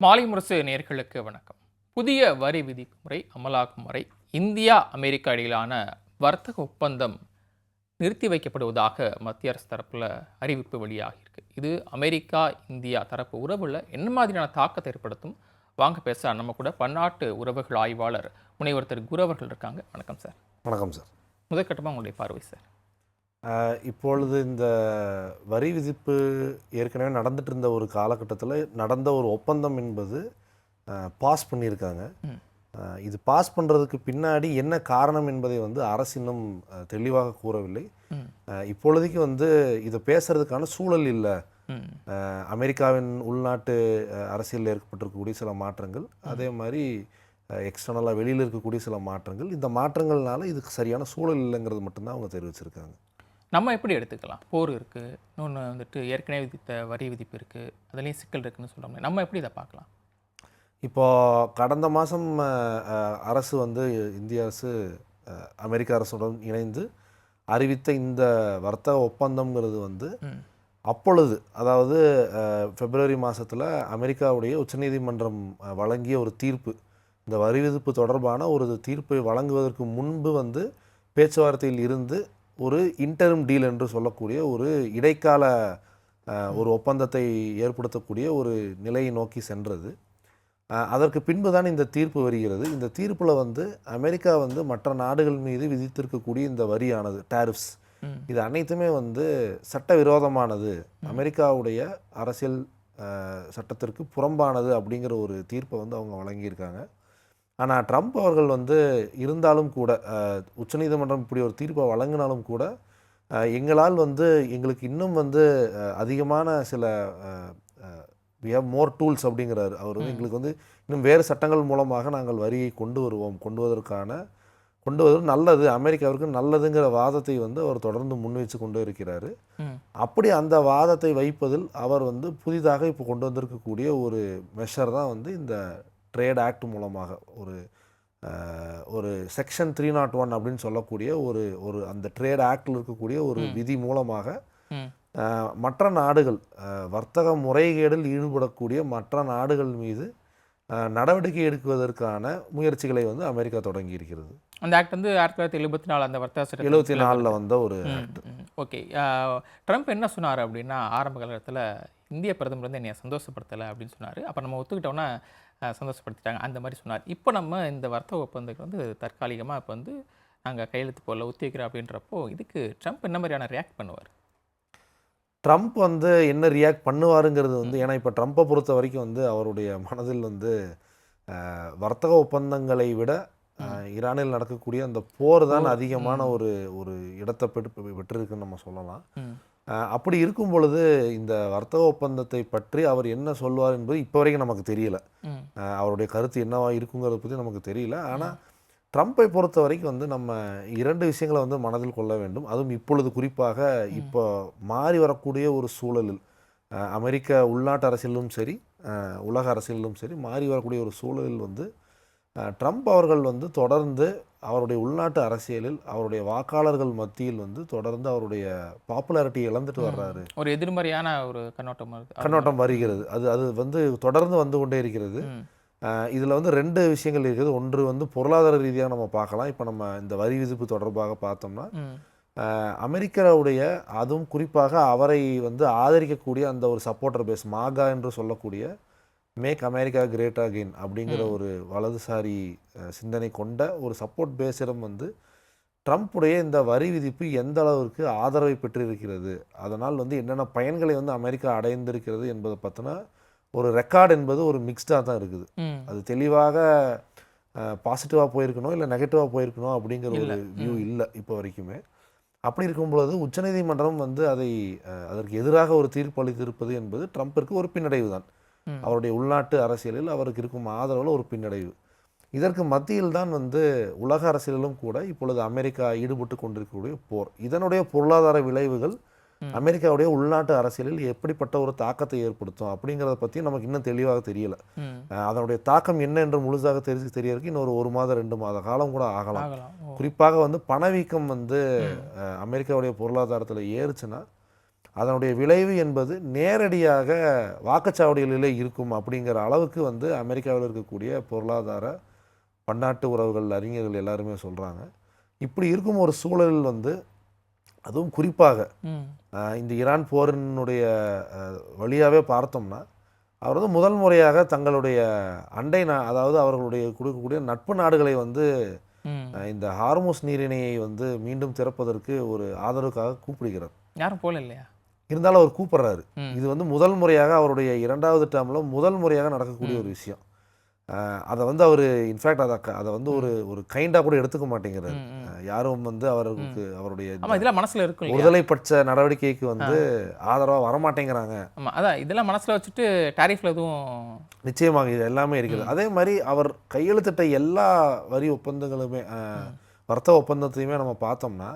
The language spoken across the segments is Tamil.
மாலை முரசு நேயர்களுக்கு வணக்கம். புதிய வரி விதிப்பு முறை அமலாகும் வரை இந்தியா அமெரிக்கா இடையிலான வர்த்தக ஒப்பந்தம் நிறுத்தி வைக்கப்படுவதாக மத்திய அரசு தரப்புல அறிவிப்பு வெளியாகியிருக்கு. இது அமெரிக்கா இந்தியா தரப்பு உறவுல என்ன மாதிரியான தாக்கத்தை ஏற்படுத்தும்? வாங்க பேச நம்ம கூட பன்னாட்டு உறவுகள் ஆய்வாளர் முனைவர் திரு குரு அவர்கள் இருக்காங்க. வணக்கம் சார். வணக்கம் சார். முதற்கட்டமாக உங்களுடைய பார்வை சார். இப்பொழுது இந்த வரி விதிப்பு ஏற்கனவே நடந்துட்டு இருந்த ஒரு காலகட்டத்தில் நடந்த ஒரு ஒப்பந்தம் என்பது பாஸ் பண்ணியிருக்காங்க. இது பாஸ் பண்ணுறதுக்கு பின்னாடி என்ன காரணம் என்பதை அரசு இன்னும் தெளிவாக கூறவில்லை. இப்பொழுதைக்கு இதை பேசுறதுக்கான சூழல் இல்லை. அமெரிக்காவின் உள்நாட்டு அரசியலில் ஏற்பட்டிருக்கக்கூடிய சில மாற்றங்கள், அதே மாதிரி எக்ஸ்டர்னலாக வெளியில் இருக்கக்கூடிய சில மாற்றங்கள், இந்த மாற்றங்கள்னால இதுக்கு சரியான சூழல் இல்லைங்கிறது மட்டும்தான் அவங்க தெரிவிச்சிருக்காங்க. நம்ம எப்படி எடுத்துக்கலாம்? போர் இருக்குது, இன்னொன்று ஏற்கனவே விதித்த வரி விதிப்பு இருக்குது, அதுலேயும் சிக்கல் இருக்குதுன்னு சொல்கிறோம். நம்ம எப்படி இதை பார்க்கலாம்? இப்போது கடந்த மாதம் அரசு இந்திய அரசு அமெரிக்க அரசுடன் இணைந்து அறிவித்த இந்த வர்த்தக ஒப்பந்தம்ங்கிறது அப்பொழுது, அதாவது பிப்ரவரி மாதத்தில் அமெரிக்காவுடைய உச்சநீதிமன்றம் வழங்கிய ஒரு தீர்ப்பு, இந்த வரி விதிப்பு தொடர்பான ஒரு தீர்ப்பை வழங்குவதற்கு முன்பு பேச்சுவார்த்தையில் இருந்து ஒரு இன்டரிம் டீல் என்று சொல்லக்கூடிய ஒரு இடைக்கால ஒரு ஒப்பந்தத்தை ஏற்படுத்தக்கூடிய ஒரு நிலையை நோக்கி சென்றது. அதற்கு பின்பு தான் இந்த தீர்ப்பு வருகிறது. இந்த தீர்ப்பில் அமெரிக்கா மற்ற நாடுகள் மீது விதித்திருக்கக்கூடிய இந்த வரியானது, டாரிஃப்ஸ், இது அனைத்துமே சட்டவிரோதமானது, அமெரிக்காவுடைய அரசியல் சட்டத்திற்கு புறம்பானது அப்படிங்கிற ஒரு தீர்ப்பை அவங்க வழங்கியிருக்காங்க. ஆனால் ட்ரம்ப் அவர்கள் இருந்தாலும் கூட, உச்சநீதிமன்றம் இப்படி ஒரு தீர்ப்பை வழங்கினாலும் கூட, எங்களால் எங்களுக்கு இன்னும் அதிகமான சில we have more tools அப்படிங்கிறாரு அவர். எங்களுக்கு இன்னும் வேறு சட்டங்கள் மூலமாக நாங்கள் வரியை கொண்டு வருவது நல்லது, அமெரிக்காவிற்கு நல்லதுங்கிற வாதத்தை அவர் தொடர்ந்து முன்வைச்சு கொண்டு இருக்கிறாரு. அப்படி அந்த வாதத்தை வைப்பதில் அவர் புதிதாக இப்போ கொண்டு வந்திருக்கக்கூடிய ஒரு மெஷர் தான் இந்த ட்ரேட் ஆக்ட் மூலமாக ஒரு செக்ஷன் 301 அப்படின்னு சொல்லக்கூடிய ஒரு அந்த ட்ரேட் ஆக்டில் இருக்கக்கூடிய ஒரு விதி மூலமாக மற்ற நாடுகள், வர்த்தக முறைகேடில் ஈடுபடக்கூடிய மற்ற நாடுகள் மீது நடவடிக்கை எடுக்குவதற்கான முயற்சிகளை அமெரிக்கா தொடங்கி இருக்கிறது. அந்த ஆக்ட் 1974 அந்த வர்த்தக சட்டம் 74 வந்த ஒரு ஆக்ட். ஓகே. ட்ரம்ப் என்ன சொன்னார் அப்படின்னா, ஆரம்ப காலகட்டத்தில் இந்திய பிரதமர் என்னை சந்தோஷப்படுத்தலை அப்படின்னு சொன்னார். அப்போ நம்ம ஒத்துக்கிட்டோன்னா சந்தோஷப்படுத்திட்டாங்க, அந்த மாதிரி சொன்னார். இப்போ நம்ம இந்த வர்த்தக ஒப்பந்தங்கள் தற்காலிகமாக இப்போ நாங்கள் கையெழுத்து போடல, ஒத்தி வைக்கிறோம் அப்படின்றப்போ இதுக்கு ட்ரம்ப் என்ன மாதிரியான ரியாக்ட் பண்ணுவார்? ட்ரம்ப் என்ன ரியாக்ட் பண்ணுவாருங்கிறது ஏன்னா இப்போ ட்ரம்ப்பை பொறுத்த வரைக்கும் அவருடைய மனதில் வர்த்தக ஒப்பந்தங்களை விட ஈரானில் நடக்கக்கூடிய அந்த போர் தான் அதிகமான ஒரு இடத்தை பெற்றிருக்குன்னு நம்ம சொல்லலாம். அப்படி இருக்கும் பொழுது இந்த வர்த்தக ஒப்பந்தத்தை பற்றி அவர் என்ன சொல்வார் என்பது இப்போ வரைக்கும் நமக்கு தெரியல. அவருடைய கருத்து என்னவா இருக்குங்கிறத பற்றி நமக்கு தெரியல. ஆனால் ட்ரம்ப்பை பொறுத்த வரைக்கும் நம்ம இரண்டு விஷயங்களை மனதில் கொள்ள வேண்டும். அதுவும் இப்பொழுது குறிப்பாக இப்போ மாறி வரக்கூடிய ஒரு சூழலில், அமெரிக்க உள்நாட்டு அரசியலிலும் சரி உலக அரசியலிலும் சரி மாறி வரக்கூடிய ஒரு சூழலில் ட்ரம்ப் அவர்கள் தொடர்ந்து அவருடைய உள்நாட்டு அரசியலில் அவருடைய வாக்காளர்கள் மத்தியில் தொடர்ந்து அவருடைய பாப்புலாரிட்டி இழந்துட்டு வர்றாரு. ஒரு எதிர்மறையான ஒரு கண்ணோட்டம் வருகிறது. அது தொடர்ந்து வந்து கொண்டே இருக்கிறது. இதில் ரெண்டு விஷயங்கள் இருக்குது. ஒன்று பொருளாதார ரீதியாக நம்ம பார்க்கலாம். இப்போ நம்ம இந்த வரி விதிப்பு தொடர்பாக பார்த்தோம்னா, அமெரிக்காவுடைய, அதுவும் குறிப்பாக அவரை ஆதரிக்கக்கூடிய அந்த ஒரு சப்போர்ட்டர் பேஸ், மாகா என்று சொல்லக்கூடிய மேக் அமெரிக்கா கிரேட் அகெயின் அப்படிங்கிற ஒரு வலதுசாரி சிந்தனை கொண்ட ஒரு சப்போர்ட் பேஸிடம் ட்ரம்ப்புடைய இந்த வரி விதிப்பு எந்த அளவிற்கு ஆதரவை பெற்றிருக்கிறது, அதனால் என்னென்ன பயன்களை அமெரிக்கா அடைந்திருக்கிறது என்பதை பற்றின ஒரு ரெக்கார்டு என்பது ஒரு மிக்ஸ்டாக தான் இருக்குது. அது தெளிவாக பாசிட்டிவாக போயிருக்கணும் இல்லை நெகட்டிவாக போயிருக்கணும் அப்படிங்கிற ஒரு வியூ இல்லை இப்போ வரைக்குமே. அப்படி இருக்கும்பொழுது உச்சநீதிமன்றம் அதற்கு எதிராக ஒரு தீர்ப்பு அளித்திருப்பது என்பது ட்ரம்பிற்கு ஒரு பின்னடைவு தான். அவருடைய உள்நாட்டு அரசியலில் அவருக்கு இருக்கும் ஆதரவில் ஒரு பின்னடைவு. இதற்கு மத்தியில் தான் உலக அரசியலிலும் கூட இப்பொழுது அமெரிக்கா ஈடுபட்டு கொண்டிருக்கக்கூடிய போர், இதனுடைய பொருளாதார விளைவுகள் அமெரிக்காவுடைய உள்நாட்டு அரசியலில் எப்படிப்பட்ட ஒரு தாக்கத்தை ஏற்படுத்தும் அப்படிங்கிறத பற்றி நமக்கு இன்னும் தெளிவாக தெரியல. அதனுடைய தாக்கம் என்ன என்று முழுசாக தெரியறதுக்கு இன்னொரு 1 மாதம் 2 மாத காலம் கூட ஆகலாம். குறிப்பாக பணவீக்கம் அமெரிக்காவுடைய பொருளாதாரத்தில் ஏறுச்சுன்னா அதனுடைய விளைவு என்பது நேரடியாக வாக்குச்சாவடிகளிலே இருக்கும் அப்படிங்கிற அளவுக்கு வந்து அமெரிக்காவில் இருக்கக்கூடிய பொருளாதார பன்னாட்டு உறவுகள் அறிஞர்கள் எல்லாருமே சொல்கிறாங்க. இப்படி இருக்கும் ஒரு சூழலில் வந்து அதுவும் குறிப்பாக இந்த ஈரான் போரினுடைய வழியாகவே பார்த்தோம்னா அவர் வந்து முதல் முறையாக தங்களுடைய அதாவது அவர்களுடைய கொடுக்கக்கூடிய நட்பு நாடுகளை வந்து இந்த ஹார்மோஸ் நீரிணையை வந்து மீண்டும் திறப்பதற்கு ஒரு ஆதரவுக்காக கூப்பிடுகிறார். யாரும் போல இல்லையா? இருந்தாலும் அவர் கூப்பிடுறாரு. இது வந்து முதல் முறையாக அவருடைய 2வது டேர்மில் முதல் முறையாக நடக்கக்கூடிய ஒரு விஷயம். அதை வந்து அவர் இன்ஃபேக்ட் அதை வந்து ஒரு கைண்டாக கூட எடுத்துக்க மாட்டேங்கிறார். யாரும் வந்து அவருடைய இதெல்லாம் மனசுல இருக்கும், ஒருதலை பட்ச நடவடிக்கைக்கு வந்து ஆதரவாக வரமாட்டேங்கிறாங்க. அதான் இதெல்லாம் மனசுல வச்சுட்டு டாரிஃப்ல எதுவும் நிச்சயமாக இது எல்லாமே இருக்கிறது. அதே மாதிரி அவர் கையெழுத்திட்ட எல்லா வரி ஒப்பந்தங்களுமே வர்த்தக ஒப்பந்தத்தையுமே நம்ம பார்த்தோம்னா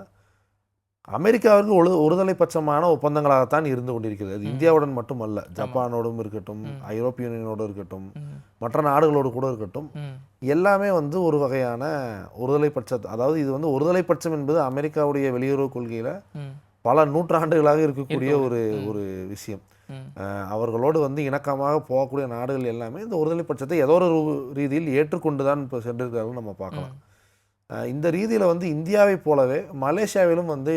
அமெரிக்காவிற்கு ஒருதலை பட்சமான ஒப்பந்தங்களாகத்தான் இருந்து கொண்டிருக்கிறது. அது இந்தியாவுடன் மட்டுமல்ல, ஜப்பானோடும் இருக்கட்டும், ஐரோப்பிய யூனியனோடு இருக்கட்டும், மற்ற நாடுகளோடு கூட இருக்கட்டும், எல்லாமே வந்து ஒரு வகையான ஒருதலை அதாவது இது வந்து ஒருதலை பட்சம் என்பது அமெரிக்காவுடைய வெளியுறவு கொள்கையில் பல நூற்றாண்டுகளாக இருக்கக்கூடிய ஒரு விஷயம். அவர்களோடு வந்து இணக்கமாக போகக்கூடிய நாடுகள் எல்லாமே இந்த ஒருதலை பட்சத்தை ஏதோ ஒரு ரீதியில் ஏற்றுக்கொண்டு தான் இப்போ சென்றிருக்கிறார்கள் நம்ம பார்க்கலாம். இந்த ரீதியில் வந்து இந்தியாவை போலவே மலேசியாவிலும் வந்து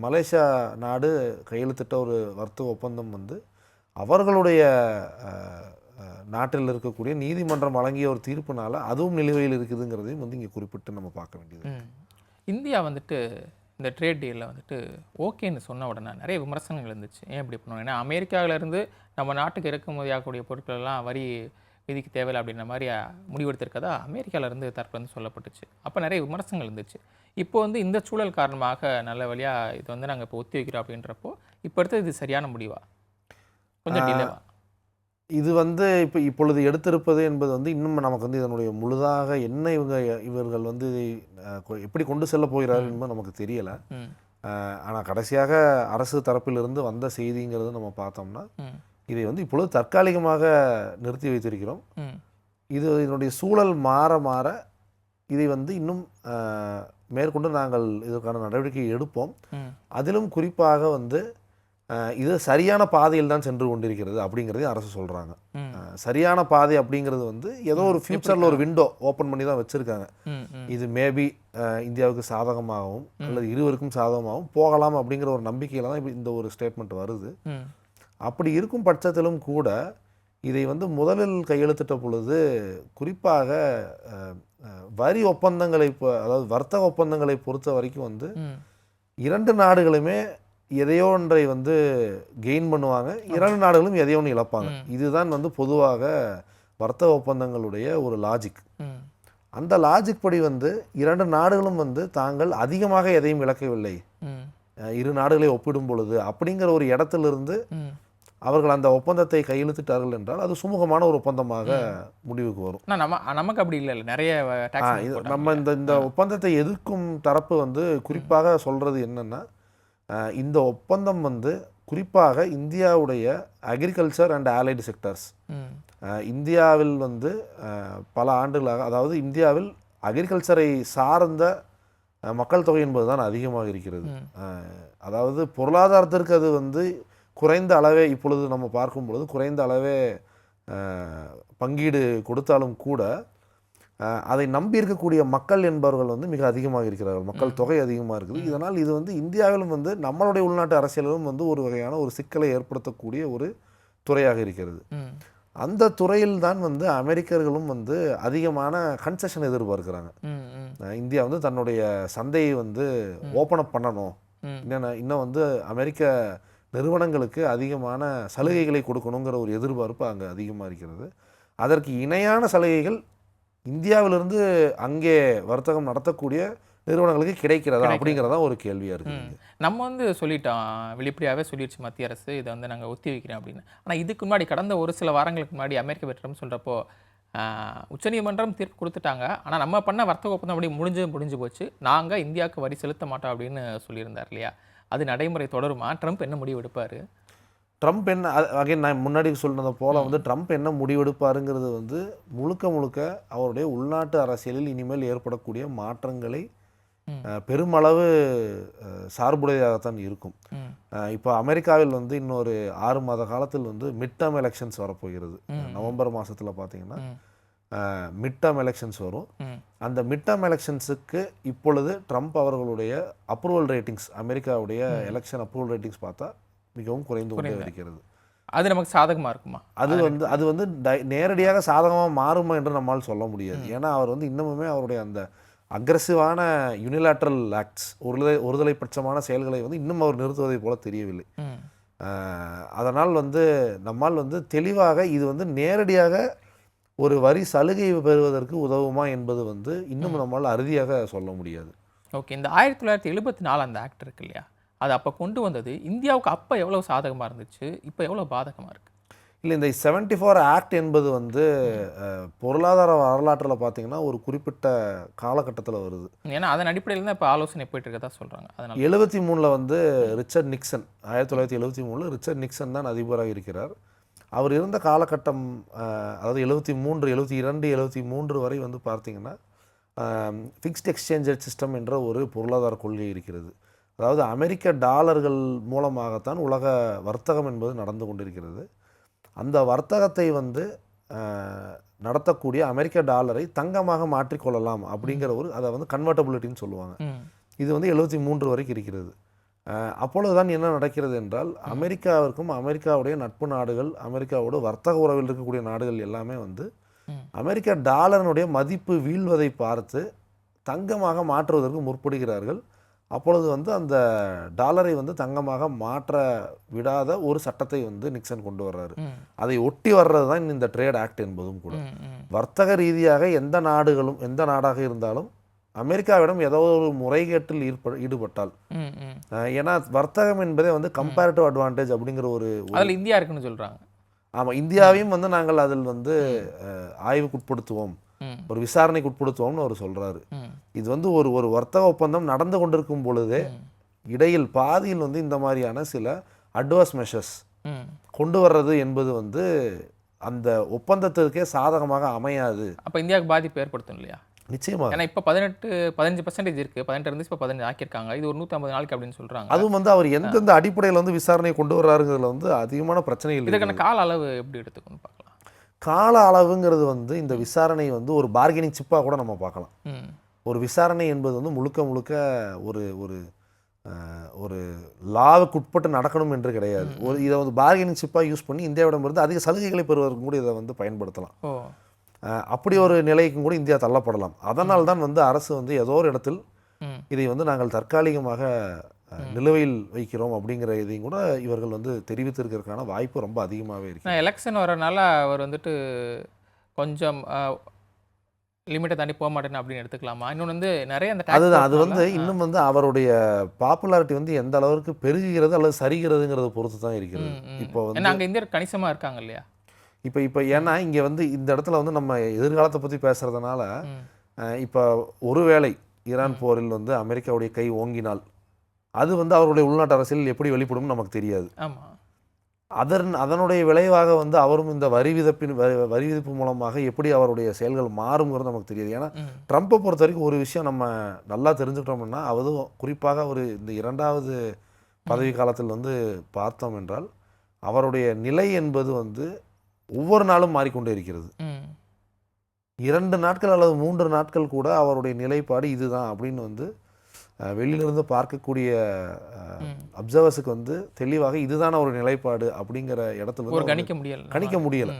மலேசியா நாடு கையெழுத்திட்ட ஒரு வர்த்தக ஒப்பந்தம் வந்து அவர்களுடைய நாட்டில் இருக்கக்கூடிய நீதிமன்றம் வழங்கிய ஒரு தீர்ப்புனால அதுவும் நிலுவையில் இருக்குதுங்கிறதையும் வந்து இங்கே குறிப்பிட்டு நம்ம பார்க்க வேண்டியது. இந்தியா வந்துட்டு இந்த ட்ரேட் டீலில் வந்துட்டு ஓகேன்னு சொன்ன உடனே நிறைய விமர்சனங்கள் இருந்துச்சு. ஏன் இப்படி பண்ணுவோம்? ஏன்னா அமெரிக்காவிலேருந்து நம்ம நாட்டுக்கு இறக்குமதி ஆகக்கூடிய பொருட்கள் எல்லாம் வரி விதிக்கு தேவையில்லை அப்படின்ற மாதிரி முடிவெடுத்திருக்கதா அமெரிக்காவிலேருந்து தரப்புலேருந்து சொல்லப்பட்டுச்சு. அப்போ நிறைய விமர்சனங்கள் இருந்துச்சு. இப்போ வந்து இந்த சூழல் காரணமாக நல்ல வழியாக இது வந்து நாங்கள் இப்போ ஒத்தி வைக்கிறோம் அப்படின்றப்போ இப்போ எடுத்து இது சரியான முடிவா, கொஞ்சம் டிலேவா? இது வந்து இப்பொழுது எடுத்திருப்பது என்பது வந்து இன்னும் நமக்கு வந்து இதனுடைய முழுதாக என்ன இவர்கள் வந்து எப்படி கொண்டு செல்ல போகிறார்கள் என்பது நமக்கு தெரியலை. ஆனால் கடைசியாக அரசு தரப்பிலிருந்து வந்த செய்திங்கிறது நம்ம பார்த்தோம்னா இதை வந்து இப்பொழுது தற்காலிகமாக நிறுத்தி வைத்திருக்கிறோம். இதனுடைய சூழல் மாற மாற இதை வந்து இன்னும் மேற்கொண்டு நாங்கள் இதற்கான நடவடிக்கை எடுப்போம். அதிலும் குறிப்பாக வந்து இது சரியான பாதையில் தான் சென்று கொண்டிருக்கிறது அப்படிங்கிறதையும் அரசு சொல்கிறாங்க. சரியான பாதை அப்படிங்கிறது வந்து ஏதோ ஒரு ஃபியூச்சரில் ஒரு விண்டோ ஓப்பன் பண்ணி தான் வச்சுருக்காங்க. இது மேபி இந்தியாவுக்கு சாதகமாகவும் அல்லது இருவருக்கும் சாதகமாகவும் போகலாம் அப்படிங்கிற ஒரு நம்பிக்கையில் தான் இப்போ இந்த ஒரு ஸ்டேட்மெண்ட் வருது. அப்படி இருக்கும் பட்சத்திலும் கூட இதை வந்து முதலில் கையெழுத்திட்ட பொழுது குறிப்பாக வரி ஒப்பந்தங்களை அதாவது வர்த்தக ஒப்பந்தங்களை பொறுத்த வரைக்கும் வந்து 2 நாடுகளுமே எதையோ ஒன்றை வந்து கெயின் பண்ணுவாங்க, 2 நாடுகளும் எதையோ ஒன்று இழப்பாங்க. இதுதான் வந்து பொதுவாக வர்த்தக ஒப்பந்தங்களுடைய ஒரு லாஜிக். அந்த லாஜிக் படி வந்து 2 நாடுகளும் வந்து தாங்கள் அதிகமாக எதையும் இழக்கவில்லை, 2 நாடுகளை ஒப்பிடும் பொழுது அப்படிங்கிற ஒரு இடத்திலிருந்து அவர்கள் அந்த ஒப்பந்தத்தை கையெழுத்திட்டார்கள் என்றால் அது சுமூகமான ஒரு ஒப்பந்தமாக முடிவுக்கு வரும். நமக்கு அப்படி இல்லை, நிறைய நம்ம இந்த ஒப்பந்தத்தை எதிர்க்கும் தரப்பு வந்து குறிப்பாக சொல்கிறது என்னென்னா இந்த ஒப்பந்தம் வந்து குறிப்பாக இந்தியாவுடைய அக்ரிகல்ச்சர் அண்ட் ஆலைடு செக்டர்ஸ், இந்தியாவில் வந்து பல ஆண்டுகளாக அதாவது இந்தியாவில் அக்ரிகல்ச்சரை சார்ந்த மக்கள் தொகை என்பது தான் அதிகமாக இருக்கிறது. அதாவது பொருளாதாரத்திற்கு அது வந்து குறைந்த அளவே இப்பொழுது நம்ம பார்க்கும் பொழுது குறைந்த அளவே பங்கீடு கொடுத்தாலும் கூட அதை நம்பி இருக்கக்கூடிய மக்கள் என்பவர்கள் வந்து மிக அதிகமாக இருக்கிறார்கள், மக்கள் தொகை அதிகமாக இருக்குது. இதனால் இது வந்து இந்தியாவிலும் வந்து நம்மளுடைய உள்நாட்டு அரசியலிலும் வந்து ஒரு வகையான ஒரு சிக்கலை ஏற்படுத்தக்கூடிய ஒரு துறையாக இருக்கிறது. அந்த துறையில் தான் வந்து அமெரிக்கர்களும் வந்து அதிகமான கன்செஷன் எதிர்பார்க்கிறாங்க. இந்தியா வந்து தன்னுடைய சந்தையை வந்து ஓப்பன் அப் பண்ணணும், இன்னும் வந்து அமெரிக்க நிறுவனங்களுக்கு அதிகமான சலுகைகளை கொடுக்கணுங்கிற ஒரு எதிர்பார்ப்பு அங்கே அதிகமாக இருக்கிறது. அதற்கு இணையான சலுகைகள் இந்தியாவிலிருந்து அங்கே வர்த்தகம் நடத்தக்கூடிய நிறுவனங்களுக்கு கிடைக்கிறதா அப்படிங்கிறதா ஒரு கேள்வியாக இருக்குது. நம்ம வந்து சொல்லிட்டோம், வெளிப்படையாகவே சொல்லிடுச்சு மத்திய அரசு இதை வந்து நாங்கள் ஒத்தி வைக்கிறோம் அப்படின்னு. ஆனால் இதுக்கு முன்னாடி கடந்த ஒரு சில வாரங்களுக்கு முன்னாடி அமெரிக்க வெற்றிடம் சொல்கிறப்போ உச்சநீதிமன்றம் தீர்ப்பு கொடுத்துட்டாங்க, ஆனால் நம்ம பண்ண வர்த்தக ஒப்பந்தம் அப்படி முடிஞ்சு போச்சு, நாங்கள் இந்தியாவுக்கு வரி செலுத்த மாட்டோம் அப்படின்னு சொல்லியிருந்தார் இல்லையா? அது நடைமுறை தொடருமா? ட்ரம்ப் என்ன முடிவு எடுப்பார்? ட்ரம்ப் என்ன அகைன் நான் முன்னாடி சொன்னதை போல் வந்து ட்ரம்ப் என்ன முடிவெடுப்பாருங்கிறது வந்து முழுக்க அவருடைய உள்நாட்டு அரசியலில் இனிமேல் ஏற்படக்கூடிய மாற்றங்களை ம். பெருமளவு சார்புடையதாகத்தான் இருக்கும். ம். இப்போ அமெரிக்காவில் வந்து இன்னொரு 6 மாத காலத்தில் வந்து மிட் டேர்ம் எலெக்ஷன்ஸ் வரப்போகிறது. ம். நவம்பர் மாதத்தில் பார்த்தீங்கன்னா ம். மிட் டேர்ம் எலெக்ஷன்ஸ் வரும். ம். அந்த மிட் டேர்ம் எலெக்ஷன்ஸுக்கு இப்பொழுது ட்ரம்ப் அவர்களுடைய அப்ரூவல் ரேட்டிங்ஸ், அமெரிக்காவுடைய எலெக்ஷன் அப்ரூவல் ரேட்டிங்ஸ் பார்த்தா மிகவும் குறைந்து கொண்டே இருக்கிறது. அது நமக்கு சாதகமா இருக்குமா? அது வந்து நேரடியாக சாதகமாக மாறுமா என்று நம்மால் சொல்ல முடியாது. ஏன்னா அவர் வந்து இன்னமுமே அவருடைய அந்த அக்ரெசிவான யூனிலேட்ரல் ஆக்ட்ஸ், ஒருதலை பட்சமான செயல்களை வந்து இன்னும் அவர் நிறுத்துவதை போல தெரியவில்லை. ம். அதனால் வந்து நம்மால் வந்து தெளிவாக இது வந்து நேரடியாக ஒரு வரி சலுகை பெறுவதற்கு உதவுமா என்பது வந்து இன்னும் நம்மால் அறுதியாக சொல்ல முடியாது. ஓகே. இந்த 1974 அந்த ஆக்ட் இருக்கு இல்லையா? அது அப்போ கொண்டு வந்தது இந்தியாவுக்கு அப்போ எவ்வளோ சாதகமாக இருந்துச்சு, இப்போ எவ்வளோ பாதகமாக இருக்கு? இல்லை, இந்த 74 ஆக்ட் என்பது வந்து பொருளாதார வரலாற்றில் பார்த்தீங்கன்னா ஒரு குறிப்பிட்ட காலகட்டத்தில் வருது. ஏன்னா அதன் அடிப்படையில் தான் இப்போ ஆலோசனை போயிட்டு இருக்கதா சொல்கிறாங்க. அதனால 73 வந்து ரிச்சர்ட் நிக்சன், 1973 ரிச்சர்ட் நிக்சன் தான் அதிபராக இருக்கிறார். அவர் இருந்த காலகட்டம் அதாவது 73, 72, 73 வரை வந்து பார்த்தீங்கன்னா ஃபிக்ஸ்ட் எக்ஸ்சேஞ்ச் சிஸ்டம் என்ற ஒரு பொருளாதார கொள்கை இருக்கிறது. அதாவது அமெரிக்க டாலர்கள் மூலமாகத்தான் உலக வர்த்தகம் என்பது நடந்து கொண்டிருக்கிறது. அந்த வர்த்தகத்தை வந்து நடத்தக்கூடிய அமெரிக்க டாலரை தங்கமாக மாற்றிக்கொள்ளலாம் அப்படிங்கிற ஒரு, அதை வந்து கன்வெர்ட்டபிலிட்டின்னு சொல்லுவாங்க. இது வந்து 73 வரைக்கும் இருக்கிறது. அப்பொழுதுதான் என்ன நடக்கிறது என்றால், அமெரிக்காவிற்கும் அமெரிக்காவுடைய நட்பு நாடுகள், அமெரிக்காவோட வர்த்தக உறவில் இருக்கக்கூடிய நாடுகள் எல்லாமே வந்து அமெரிக்க டாலரினுடைய மதிப்பு வீழ்வதை பார்த்து தங்கமாக மாற்றுவதற்கு முற்படுகிறார்கள். அப்பொழுது வந்து அந்த டாலரை வந்து தங்கமாக மாற்ற விடாத ஒரு சட்டத்தை வந்து நிக்சன் கொண்டு வர்றாரு. அதை ஒட்டி வர்றது தான் இந்த ட்ரேட் ஆக்ட் என்பதும் கூட. வர்த்தக ரீதியாக எந்த நாடுகளும், எந்த நாடாக இருந்தாலும் அமெரிக்காவிடம் ஏதோ ஒரு முறைகேட்டில் ஈடுபட்டால், ஏன்னா வர்த்தகம் என்பதே வந்து கம்பேரிட்டிவ் அட்வான்டேஜ் அப்படிங்கிற ஒரு அதில் இந்தியா இருக்குன்னு சொல்கிறாங்க. ஆமாம், இந்தியாவையும் வந்து நாங்கள் அதில் வந்து ஆய்வுக்கு உட்படுத்துவோம், ஒரு விசாரணைக்கு உட்படுத்துவோம்னு அவர் சொல்கிறாரு. இது வந்து ஒரு வர்த்தக ஒப்பந்தம் நடந்து கொண்டிருக்கும் பொழுதே இடையில் பாதியில் வந்து இந்த மாதிரியான சில அட்வர்ஸ் மெஷர்ஸ் கொண்டு வர்றது என்பது வந்து அந்த ஒப்பந்தத்திற்கே சாதகமாக அமையாது. அப்போ இந்தியாவுக்கு பாதிப்பு ஏற்படுத்தும் இல்லையா? நிச்சயமாக. ஏன்னா இப்போ 15% இருக்குது, 18 இருந்துச்சு, இப்போ 15 ஆக்கியிருக்காங்க. இது ஒரு 150 நாளைக்கு அப்படின்னு சொல்கிறாங்க. அதுவும் வந்து அவர் எந்தெந்த அடிப்படையில் வந்து விசாரணையை கொண்டு வர்றாருங்கிறதுல வந்து அதிகமான பிரச்சனைகள். இதுக்கான கால அளவு எப்படி எடுத்துக்கணும்னு பார்க்கலாம். கால அளவுங்கிறது வந்து இந்த விசாரணை வந்து ஒரு பார்கெனிங் சிப்பாக கூட நம்ம பார்க்கலாம். ஒரு விசாரணை என்பது வந்து முழுக்க ஒரு ஒரு ஒரு லாவுக்கு உட்பட்டு நடக்கணும் என்று கிடையாது. இதை வந்து பார்கெனிங் சிப்பாக யூஸ் பண்ணி இந்தியாவிடமிருந்து அதிக சலுகைகளை பெறுவதற்கு கூட இதை வந்து பயன்படுத்தலாம். அப்படி ஒரு நிலைக்கும் கூட இந்தியா தள்ளப்படலாம். அதனால் தான் வந்து அரசு வந்து ஏதோ ஒரு இடத்தில் இதை வந்து நாங்கள் தற்காலிகமாக நிலுவையில் வைக்கிறோம் அப்படிங்கிற இதையும் கூட இவர்கள் வந்து தெரிவித்திருக்கிறதுக்கான வாய்ப்பு ரொம்ப அதிகமாகவே இருக்கு. எலெக்ஷன் வரனால அவர் வந்துட்டு கொஞ்சம் லிமிட்டை தாண்டி போக மாட்டேன்னு அப்படின்னு எடுத்துக்கலாமா? இன்னொன்று வந்து நிறைய அந்த அதுதான், அது வந்து இன்னும் வந்து அவருடைய பாப்புலாரிட்டி வந்து எந்த அளவுக்கு பெருகுகிறது அல்லது சரிகிறதுங்கிறத பொறுத்து தான் இருக்கிறது. இப்போ வந்து அங்கே இந்தியர் கணிசமாக இருக்காங்க இல்லையா? இப்போ ஏன்னா இங்கே வந்து இந்த இடத்துல வந்து நம்ம எதிர்காலத்தை பற்றி பேசுகிறதுனால, இப்போ ஒருவேளை ஈரான் போரில் வந்து அமெரிக்காவுடைய கை ஓங்கினால் அது வந்து அவருடைய உள்நாட்டு அரசியல் எப்படி வெளிப்படும் நமக்கு தெரியாது. அதனுடைய விளைவாக வந்து அவரும் இந்த வரி விதிப்பு மூலமாக எப்படி அவருடைய செயல்கள் மாறுங்கிறது நமக்கு தெரியாது. ஏன்னா ட்ரம்ப்பை பொறுத்த வரைக்கும் ஒரு விஷயம் நம்ம நல்லா தெரிஞ்சுக்கிட்டோம்னா, அதுவும் குறிப்பாக ஒரு இந்த 2வது பதவி காலத்தில் வந்து பார்த்தோம் என்றால், அவருடைய நிலை என்பது வந்து ஒவ்வொரு நாளும் மாறிக்கொண்டே இருக்கிறது. 2 நாட்கள் அல்லது 3 நாட்கள் கூட அவருடைய நிலைப்பாடு இதுதான் அப்படின்னு வந்து வெளியிலிருந்து பார்க்கக்கூடிய அப்சர்வர்ஸுக்கு வந்து தெளிவாக இதுதான ஒரு நிலைப்பாடு அப்படிங்கிற இடத்துல கணிக்க முடியலை.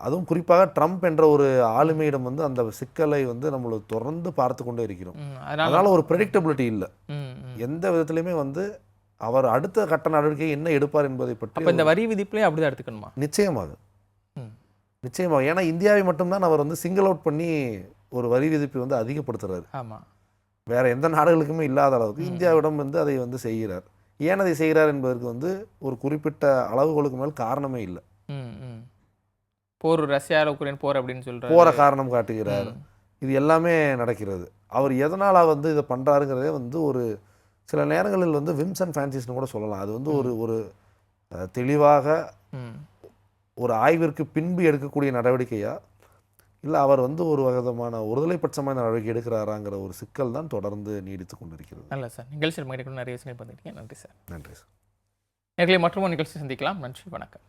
அதுவும் குறிப்பாக ட்ரம்ப் என்ற ஒரு ஆளுமையிடம் வந்து அந்த சிக்கலை வந்து நம்மளை தொடர்ந்து பார்த்து கொண்டே இருக்கிறோம். அதனால ஒரு ப்ரெடிக்டபிலிட்டி இல்லை. எந்த விதத்திலையுமே வந்து அவர் அடுத்த கட்ட நடவடிக்கை என்ன எடுப்பார் என்பதை பற்றி இந்த வரி விதிப்புலேயே அப்படிதான் எடுத்துக்கணுமா? நிச்சயமாக. ஏன்னா இந்தியாவை மட்டும்தான் அவர் வந்து சிங்கிள் அவுட் பண்ணி ஒரு வரி விதிப்பை வந்து அதிகப்படுத்துறாரு. ஆமாம், வேற எந்த நாடுகளுக்குமே இல்லாத அளவுக்கு இந்தியாவிடம் வந்து அதை வந்து செய்கிறார். ஏன் அதை செய்கிறார் என்பதற்கு வந்து ஒரு குறிப்பிட்ட அளவுகளுக்கு மேல் காரணமே இல்லை. போர், ரஷ்யா உக்ரைன் போர் அப்படின்னு சொல்றாரு, போற காரணம் காட்டுகிறார். இது எல்லாமே நடக்கிறது. அவர் எதனால் வந்து இதை பண்ணுறாருங்கிறதே வந்து ஒரு சில நேரங்களில் வந்து விம்ஸ் அண்ட் ஃபேன்சிஸ்னு கூட சொல்லலாம். அது வந்து ஒரு தெளிவாக ஒரு ஆய்விற்கு பின்பு எடுக்கக்கூடிய நடவடிக்கையா, இல்லை அவர் வந்து ஒரு விதமான ஒருதலைப்பட்சமான நடவடிக்கை எடுக்கிறாராங்கிற ஒரு சிக்கல் தான் தொடர்ந்து நீடித்து கொண்டிருக்கிறது. நல்ல சார். நிகழ்ச்சியில் நிறைய விஷயங்கள் பண்ணிருக்கீங்க. நன்றி சார். நன்றி சார். நேர்களை மற்றும் நிகழ்ச்சி சந்திக்கலாம். நன்றி, வணக்கம்.